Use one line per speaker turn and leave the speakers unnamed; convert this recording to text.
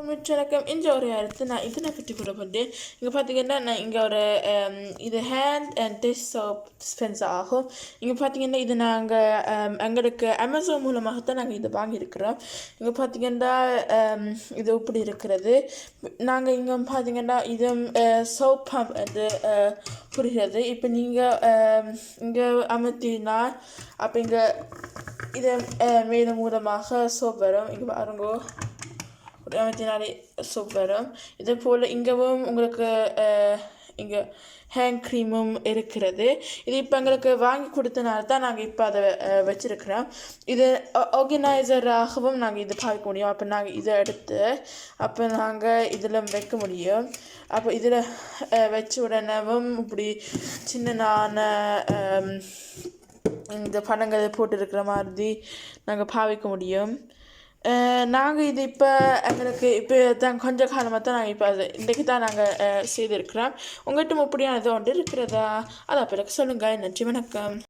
வணக்கம். இந்த ஒரு இடத்துல நான் இதனை பற்றி கூட போட்டேன். இங்கே பார்த்தீங்கன்னா நான் இங்கே ஒரு இது hand and dish soap dispenser ஆகும். இங்கே பார்த்தீங்கன்னா இது நாங்கள் எங்களுக்கு அமேசான் மூலமாகத்தான் நாங்கள் இது வாங்கியிருக்கிறோம். இங்கே பார்த்தீங்கன்னா இது இப்படி இருக்கிறது. நாங்கள் இங்கே பார்த்தீங்கன்னா இது சோப் பம்ப் வந்து புரிகிறது. இப்போ நீங்கள் இங்கே அமர்த்தினா அப்போ இங்கே இதை மேலும் மூலமாக சோப் வரும். இங்கே பாருங்கோ, 24 சோப் வரும். இதே போல் இங்கவும் உங்களுக்கு இங்கே ஹேண்ட் க்ரீமும் இருக்கிறது. இது இப்போ எங்களுக்கு வாங்கி கொடுத்தனால தான் நாங்கள் இப்போ அதை வச்சுருக்கிறோம். இது ஆர்கனைசராகவும் நாங்கள் இது பார்க்க முடியும். அப்போ நாங்கள் இதை எடுத்து அப்போ நாங்கள் இதில் வைக்க முடியும். அப்போ இதில் வச்ச உடனேவும் இப்படி சின்னனான இந்த படங்கள் போட்டிருக்கிற மாதிரி நாங்கள் பாவிக்க முடியும். நாங்கள் இது இப்போ எங்களுக்கு இப்போ தான் கொஞ்ச காலமாக தான் நாங்கள் இப்போ அது இன்றைக்கு தான் நாங்கள் செய்திருக்கிறோம். உங்கள்கிட்ட இப்படியானது ஒன்று இருக்கிறதா? அதை பிறகு சொல்லுங்கள். நன்றி, வணக்கம்.